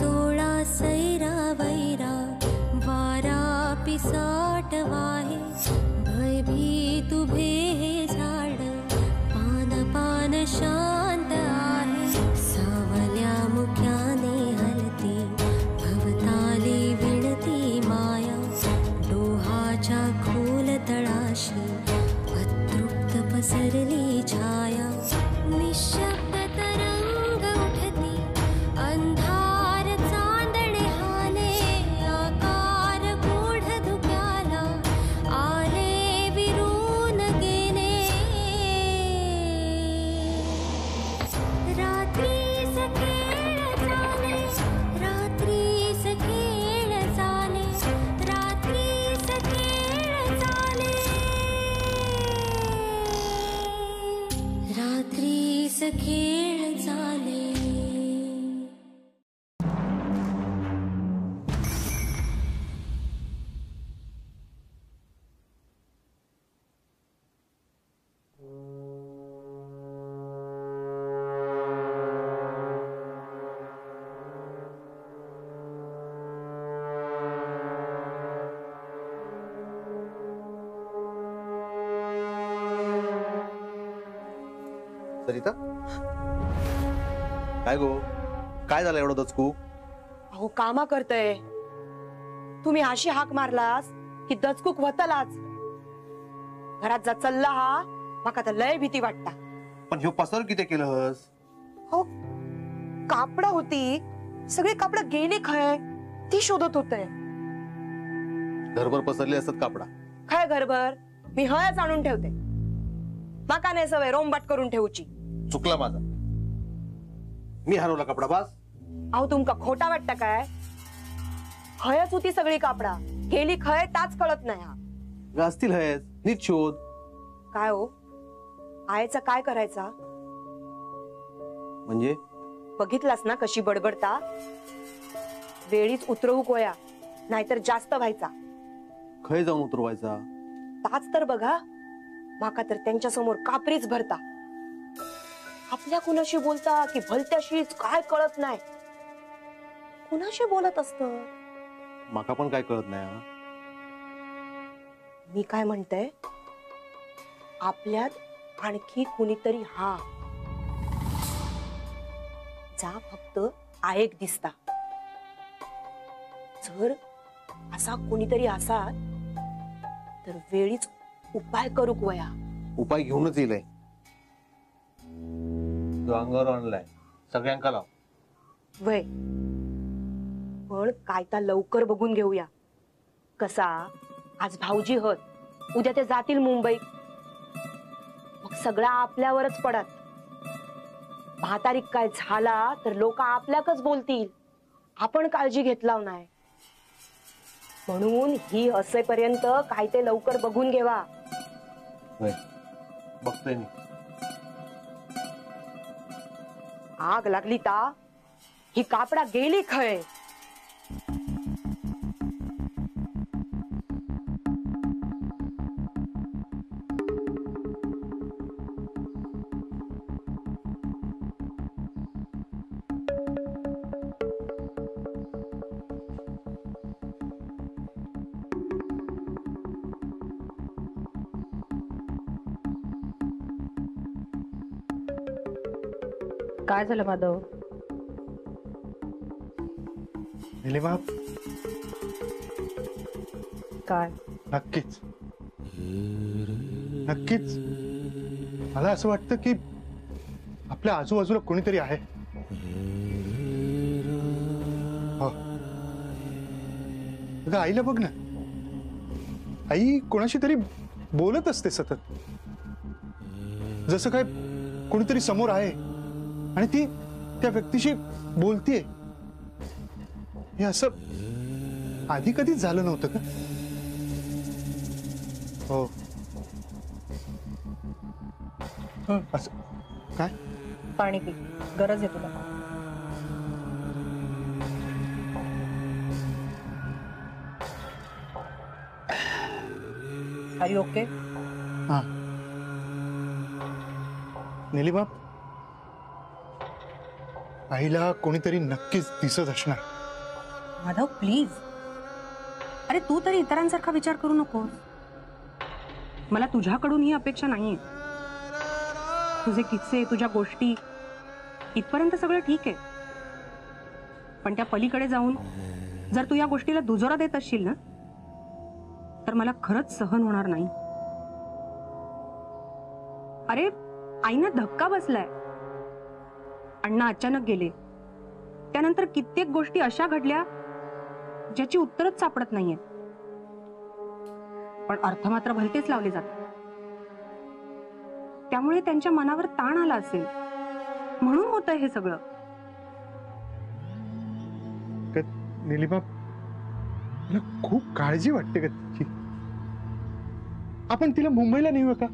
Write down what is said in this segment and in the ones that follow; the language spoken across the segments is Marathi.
सोळा सैरा वैरा वारा पिसाट वाहे भयभीत उभे हे झाड पान पान शांत आहे सावल्या मुख्याने हलती भवताली विणती माया डोहाच्या खोल तळाशी अतृप्त पसरली छाया निशब्द तरंग उठती अंधार चांदणे हाले आकार गूढ धुक्याला आले विरून गेले रात्रीस खेळ चाले रात्रीस खेळ चाले रात्रीस खेळ चाले रात्रीस खेळ चाले सरिता काय गो काय झालं एवढं दचकू? अहो कामा करतय तुम्ही अशी हाक मारलास की दचकूक वतलाच घरात जा चल्ला हा माका तर लय भीती वाटता पण ह्यो पसर किती केलंस? हो कापड होती सगळी कापड गेली खय ती शोधत होते घरभर पसरले असतात कापडा खय घरभर मी हयच आणून ठेवते माका नाही सवय रोमबाट करून ठेवची चुकला माझा मी हरवला कपडा बास अहो तुमका खोटा वाटतं काय हयच होती सगळी कापडा गेली खय ताच कळत नाही हा असतील हेच नीट शोध काय हो आयचा काय करायचा म्हणजे बघितलास ना कशी बडबडता वेळीच उतरवू कोया नाहीतर जास्त व्हायचा खय जाऊन उतरवायचा ताच तर बघा माका तर त्यांच्या समोर कापरीच भरता आपल्या कुणाशी बोलता की भलत्याशीच काय कळत नाही कुणाशी बोलत असत माका पण काय कळत नाही हा. मी काय म्हणते आपल्यात आणखी कुणीतरी हा जा फक्त आयक दिसता जर असा कुणीतरी असा तर वेळीच उपाय करू वया उपाय घेऊनच येईल तो अंगावर आणलाय सगळ्यांका लाव वय पण काय ता लवकर बघून घेऊया कसा आज भाऊजी हत उद्या ते जातील मुंबईत मग सगळा आपल्यावरच पडत म्हातारीक काय झाला तर लोक आपल्याकच बोलतील आपण काळजी घेतला नाही म्हणून ही असेपर्यंत काय ते लवकर बघून घेवा बघतोय मी आग लागली ता ही कापडा गेली खय काय झालं माधव? निलिमा काय? नक्कीच नक्कीच मला असं वाटतं की आपल्या आजूबाजूला कोणीतरी आहे. हो अगं आईला बघ ना आई कोणाशी तरी बोलत असते सतत जसं काय कोणीतरी समोर आहे आणि ती त्या व्यक्तीशी बोलतीये. हे असं आधी कधीच झालं नव्हतं का? हो असं काय? पाणी पी गरज आहे तुला. Are you okay? हाँ निलिमा आईला कोणीतरी नक्कीच दिसत असणार. माधव प्लीज, अरे तू तरी इतरांसारखा विचार करू नकोस. मला तुझ्याकडून ही अपेक्षा नाहीये. तुझे किस्से, तुझ्या गोष्टी इथपर्यंत सगळं ठीक आहे, पण त्या पलीकडे जाऊन जर तू या गोष्टीला दुजोरा देत असशील ना, तर मला खरंच सहन होणार नाही. अरे आईना धक्का बसलाय. अण्णा अचानक गेले, त्यानंतर कित्येक गोष्टी अशा घडल्या ज्याची उत्तरच सापडत नाहीये, पण अर्थ मात्र भलतेच लावले जातात. त्यामुळे त्यांच्या मनावर ताण आला असेल, म्हणून होतंय हे सगळं. निलिमा, मला खूप काळजी वाटते का तिची. आपण तिला मुंबईला नेऊया का?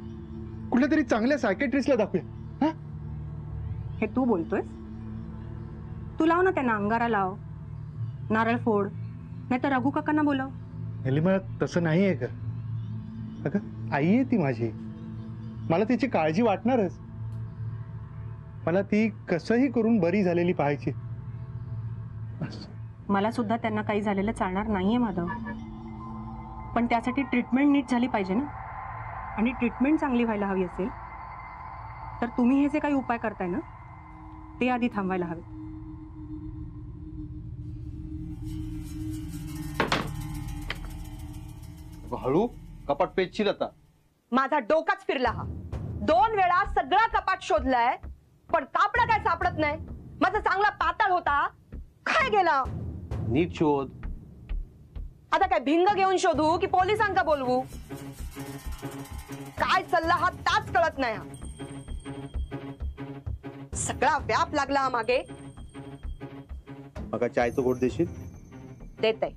कुठल्या तरी चांगल्या सायकेट्रिस्टला दाखवूया. हा, हे तू बोलतोय? तू लाव ना त्यांना, अंगारा लाव, नारळ फोड, नाही तर रघु काकांना बोलाव. निलिमा, तसं नाही आहे का? अगं आई आहे ती माझी, मला तिची काळजी वाटणारच. मला ती कसंही करून बरी झालेली पाहायची. मला सुद्धा त्यांना काही झालेलं चालणार नाहीये माधव, पण त्यासाठी ट्रीटमेंट नीट झाली पाहिजे ना. आणि ट्रीटमेंट चांगली व्हायला हवी असेल तर तुम्ही हे जे काही उपाय करताय ना, ते आधी थांबवायला हवे. हळू कपाट पेचशील आता. माझा डोकाच फिरला हा. 2 वेळा सगळा कपाट शोधलाय, पण कापडा काय सापडत नाही. माझा चांगला पातळ होता, काय गेला? नीट शोध. आता काय भिंग घेऊन शोधू की पोलिसांका बोलवू? काय चालला हा ताच कळत नाही. सगळा व्याप लागला हा मागे. मग चायचं घोट देशील? देतय,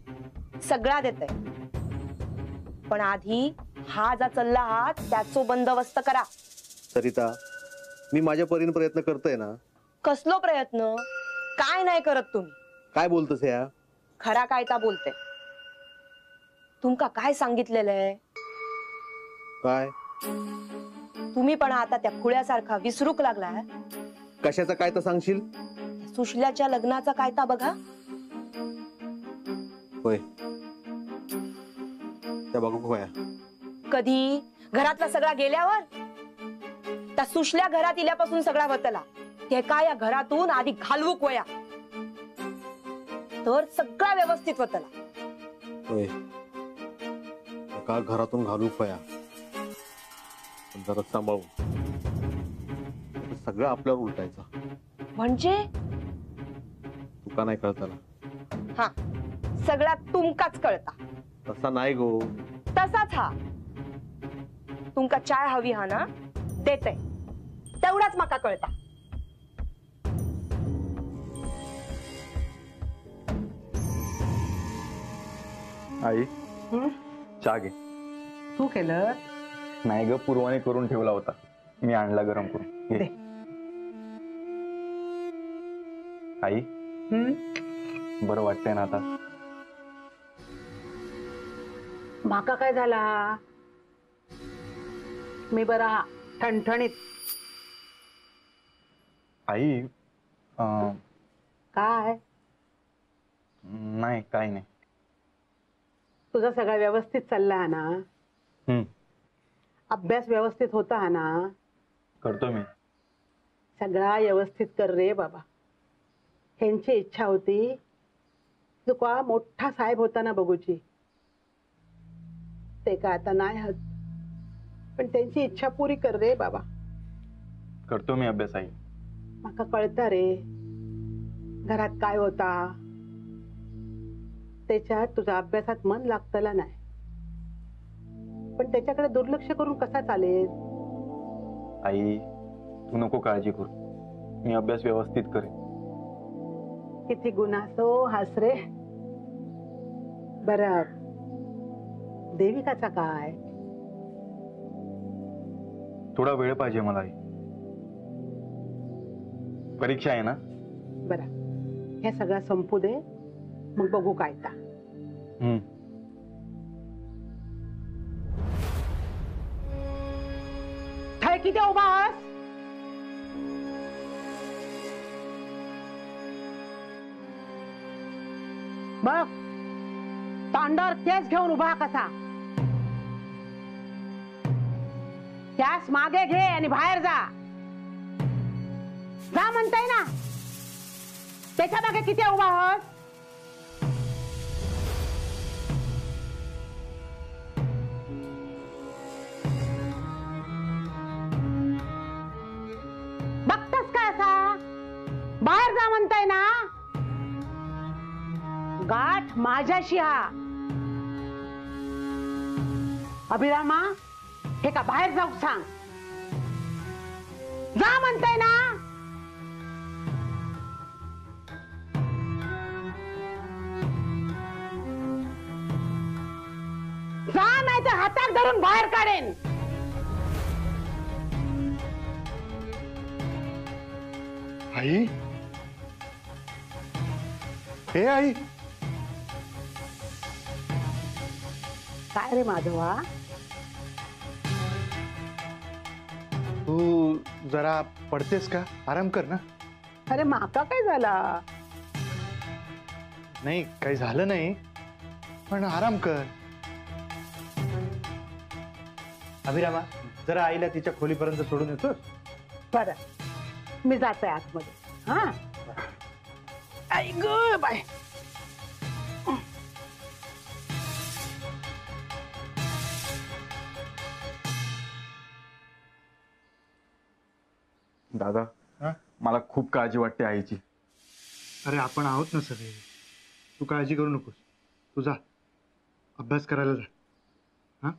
सगळा देतय, पण आधी हा जा चालला हा त्याचो बंदोबस्त करा. सरिता, मी माझ्या परीने प्रयत्न करतोय ना. कसलो प्रयत्न? काय नाही करत तुम्ही. काय बोलतोस या? खरा काय ता बोलते. तुमका काय सांगितलेलं आहे? काय? तुम्ही पण आता त्या खुळ्यासारखा विसरूक लागलाय. कशाचा काय तर सांगशील? सुशल्याच्या लग्नाचा काय ता बघा. होय, त्या बघू होया. कधी? घरातला सगळा गेल्यावर? त्या सुशल्या घरात इल्यापासून सगळा बतला. ते काय या घरातून आधी घालवूक वया, तर सगळा व्यवस्थित होतला. होय, का घरातून घालू पया, जरा सांभाळून. सगळं आपल्यावर उलटायचं म्हणजे? तुका नाही कळताना. हा, सगळा तुमकाच कळता. तसा नाही गो. तसाच हा. तुमका चाय हवी हा ना, देते. तेवढाच माका कळता. आई, चहा घे. तू केलं? नाही ग, पूर्वाने करून ठेवला होता, मी आणला गरम करून. घे. आई, बरं वाटतंय ना आता? माका काय झाला? मी बरा ठणठणीत. आई, काय? नाही, काही नाही. तुझा सगळा व्यवस्थित चालला हा ना? अभ्यास व्यवस्थित होता हा ना? करतो मी. सगळा व्यवस्थित कर रे बाबा. ह्यांची इच्छा होती तुका मोठा साहेब होता ना बघूची. ते का आता नाही हत, पण त्यांची इच्छा पुरी कर रे बाबा. करतो मी अभ्यास आई. माका कळता रे घरात काय होता, त्याच्यात तुझा अभ्यासात मन लागतला नाही, पण त्याच्याकडे दुर्लक्ष करून कसा चालेल? आई, तू नको काळजी करू, मी अभ्यास व्यवस्थित करेन. किती गुन्हासो हास रे. बर, देविकाचा काय? थोडा वेळ पाहिजे मला आई, परीक्षा आहे ना. बरा, हे सगळं संपू दे, मग बघू काय ता. थाय किती उभा आहास? बघ तांडावर केस घेऊन उभा कसा. त्यास मागे घे आणि बाहेर जा. जा म्हणताय ना. त्याच्या मागे किती उभा आहोत. बघतास काय असा. बाहेर जा म्हणताय ना. गाठ माझ्याशी हा. अभिरामा हे का बाहेर जाऊ सांग. जा म्हणताय ना. जा नाही तर हातात धरून बाहेर काढेन. आई, हे आई. काय रे माधवा. तू जरा पडतेस का. आराम कर ना. अरे माका काय झाला. नाही काही झालं नाही पण आराम कर. अभिरामा जरा आईला तिच्या खोलीपर्यंत सोडून येतो. बरं मी जाते आतमध्ये. हा आई ग बाय. दादा हा? मला खूप काळजी वाटते आईची. अरे आपण आहोत ना सगळे. तू काळजी करू नकोस. तू जा अभ्यास करायला जा. हा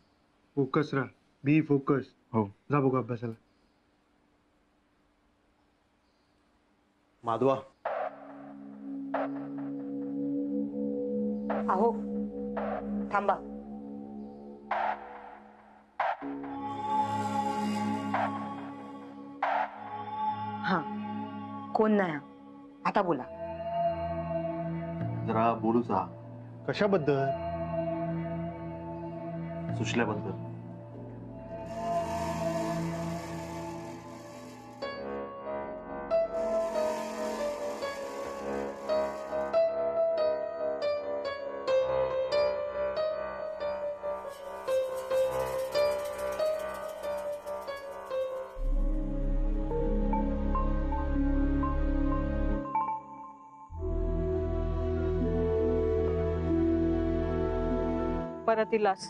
फोकस राहा. बी फोकस. हो जा बघू अभ्यासाला. माधवा अहो थांबा. हा कोण नाही. आता बोला. जरा बोलूच हा. कशाबद्दल. सुशल्याबद्दल. परत इलास.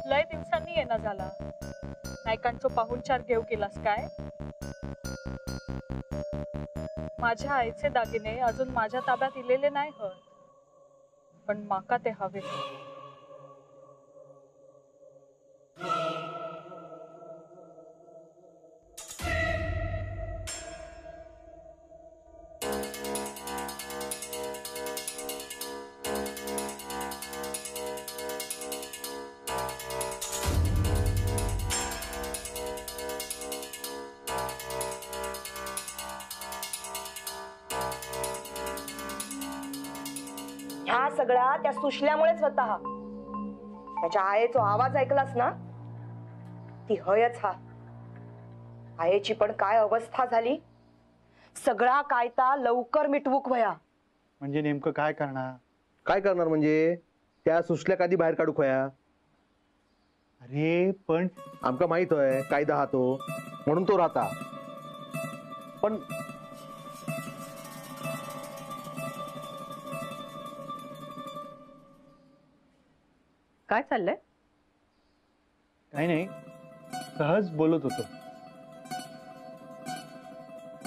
लय दिवसांनी येणं झाला. नायकांचो पाहुणचार घेऊ केलास काय. माझ्या आईचे दागिने अजून माझ्या ताब्यात इलेले नाही हत. पण माका ते हवे. ह्या सगळ्या त्या सुशल्यामुळेच होता हा. त्याच्या आईचा आवाज ऐकलास ना. ती हयच हा. आईची पण काय अवस्था झाली. सगळा कायदा लवकर मिटवूक वया. म्हणजे नेमकं काय करणार. काय करणार म्हणजे त्या सुशल्या कधी बाहेर काढू खोया. अरे पण आमका माहित आहे कायदा हा तो म्हणून तो राहता. पण काय चाललंय. काही नाही सहज बोलत होतो.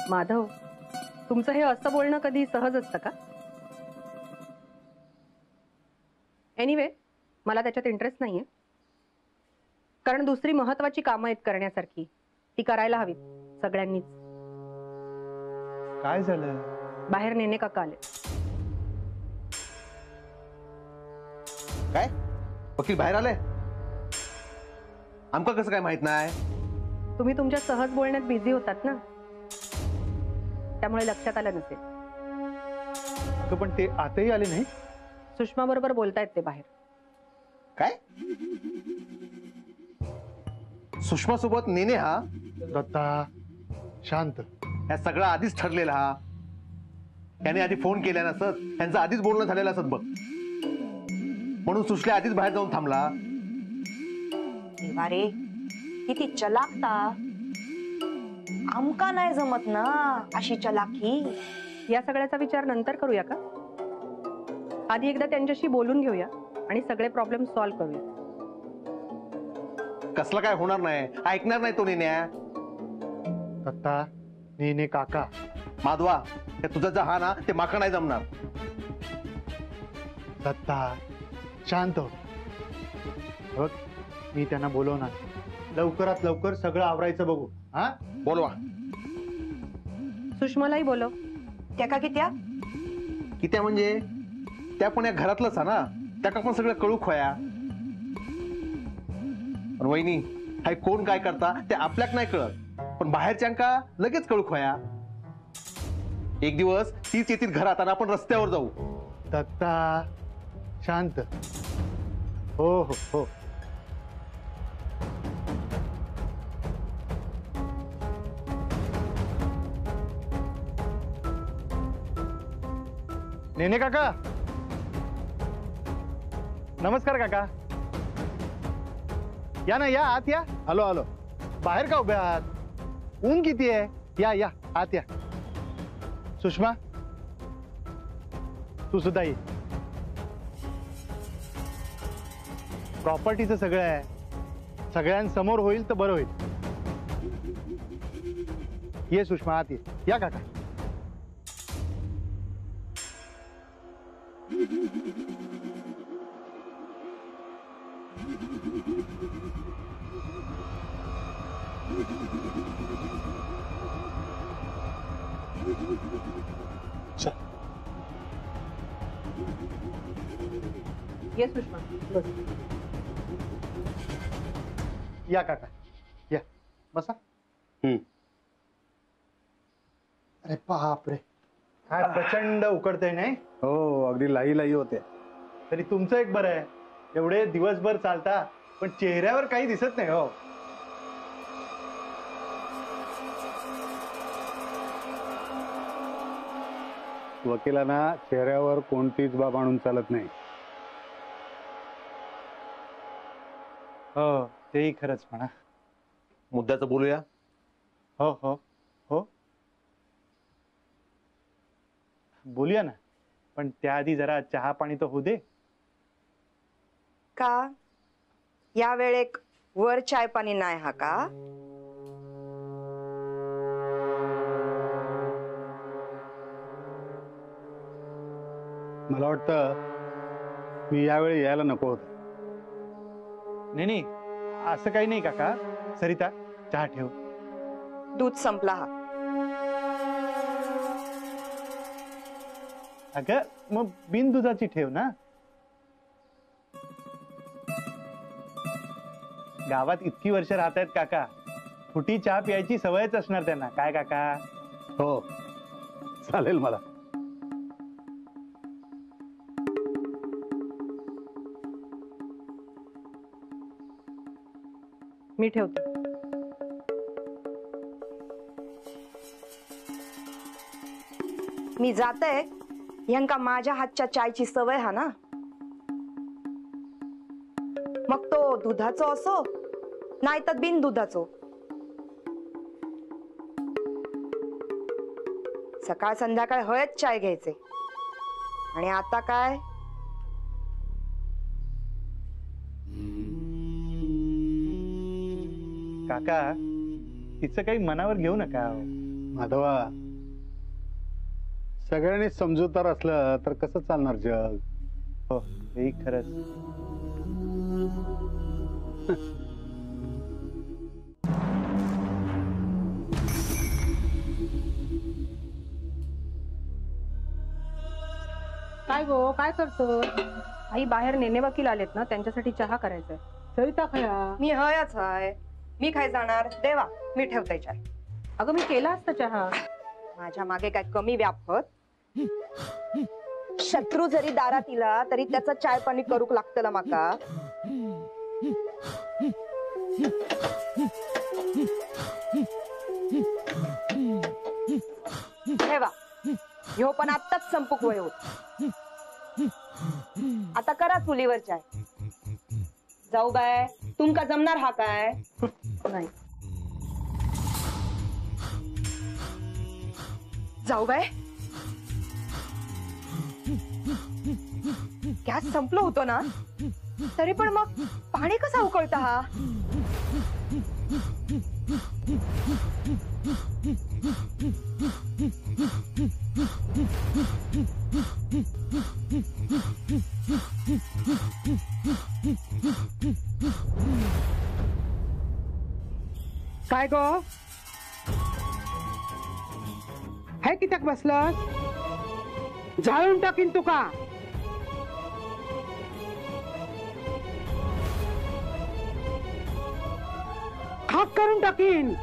माधव तुमचं हे असं बोलणं कधी सहज असतं का. एनिवे मला त्याच्यात इंटरेस्ट नाहीये. कारण दुसरी महत्वाची कामं आहेत करण्यासारखी. ती करायला हवी सगळ्यांनीच. काय झालं. बाहेर नेने काका आले. काय वकील बाहेर आले. आमका कसं काय माहित नाही. तुम्ही तुमच्या सहज बोलण्यात बिझी होतात ना. त्यामुळे लक्षात आलं नसेल. अगं पण ते आताही आले नाही. सुषमा बरोबर बोलतायत ते बाहेर. काय सुषमा सोबत नेने हा? दत्ता शांत. ह्या सगळं आधीच ठरलेला हा. त्याने आधी फोन केला नसत, त्यांचं आधीच बोलणं झालेलं असत बघ. म्हणून सुशल्या आधीच बाहेर जाऊन थांबला. रे किती चलाकता. आमका नाही जमत ना अशी चलाकी. या सगळ्याचा विचार नंतर करूया का? आधी एकदा त्यांच्याशी बोलून घेऊया आणि सगळे प्रॉब्लेम सॉल्व्ह करूया. कसलं काय होणार नाही, ऐकणार नाही तो नेन्या. दत्ता नेने काका. माधवा हे तुझा जो हा ना ते माका नाही जमणार. दत्ता शांत हो. बघ मी त्यांना बोलवणार. लवकरात लवकर सगळं आवरायचं बघू. हा बोलवा. सुषमालाही बोलव. त्या का कित्या? कित्या म्हणजे त्या पण या घरातलंच हा ना. त्या का पण सगळं कळू खोया. पण वहिनी हाय कोण काय करता ते आपल्याक नाही कळत, पण बाहेरच्यांका लगेच कळू खोया. एक दिवस तीच येतील घरात आणि आपण रस्त्यावर जाऊ. दत्ता शांत. हो हो हो. नेने काका. नमस्कार काका. या ना, या आत या. आलो आलो. बाहेर का उभे आहात? ऊन किती आहे? या या आत या. सुषमा तू सुद्धा ये. प्रॉपर्टीचं सगळं आहे, सगळ्यांसमोर होईल तर बरं होईल. ये सुषमा आत ये. या काका. ये सुषमा बस. या काका या बसा. अरे बाप रे, काय प्रचंड उकडतंय नाही? हो अगदी लाई लाई होते. तरी तुमचं एक बरं आहे, एवढे दिवसभर चालता पण चेहऱ्यावर काही दिसत नाही हो. वकिलांना चेहऱ्यावर कोणतीच बाब आणून चालत नाही. हो तेही खरंच म्हणा. मुद्द्याचं बोलूया. हो हो हो बोलूया ना, पण त्याआधी जरा चहा पाणी तर होऊ दे. का या वेळेक वर चाय पाणी नाही हा का? मला वाटतं मी यावेळी यायला नको होत. नाही नाही असं काही नाही काका. सरिता चहा ठेव. दूध संपला हा. अगं मग बिन दुधाची ठेव ना. गावात इतकी वर्ष राहत आहेत काका, फुटी चहा प्यायची सवयच असणार त्यांना. काय काका? हो चालेल मला. मी ठेवते. मी जाते. ह्यांका माझ्या हातच्या चायची सवय हा ना. मग तो दुधाचो असो नाही तर बिन दुधाचो. सकाळ संध्याकाळ हळद चाय घ्यायचे. आणि आता काय? काका तिचं काही मनावर घेऊ नका. माधवा सगळ्यांनी समजूतदार असलं तर कसं चालणार जग? हो हे खरंच. काय गो काय करतो? आई बाहेर नेने वकील आलेत ना, त्यांच्यासाठी चहा करायचाय. सरिता खया. मी हयच हाय. मी काय जाणार? देवा मी ठेवते चाय. अगं मी केला असता चहा. माझ्या मागे काय कमी व्याप होत? शत्रू जरी दारात इला तरी त्याचा चाय पाणी करूक लागतला माका. ठेवा ह्यो पण आत्ताच संपूक वय होत. आता करा चुलीवर चाय. जाऊ बाय तुमका जमणार हा काय? नाही. जाऊ बाय गॅस संपलो होतो ना, तरी पण मग पाणी कसं उकळता हा? काय गो हाय कित्याक बसलस? जाळून टाकीन तुका. खाक करून टाकीन.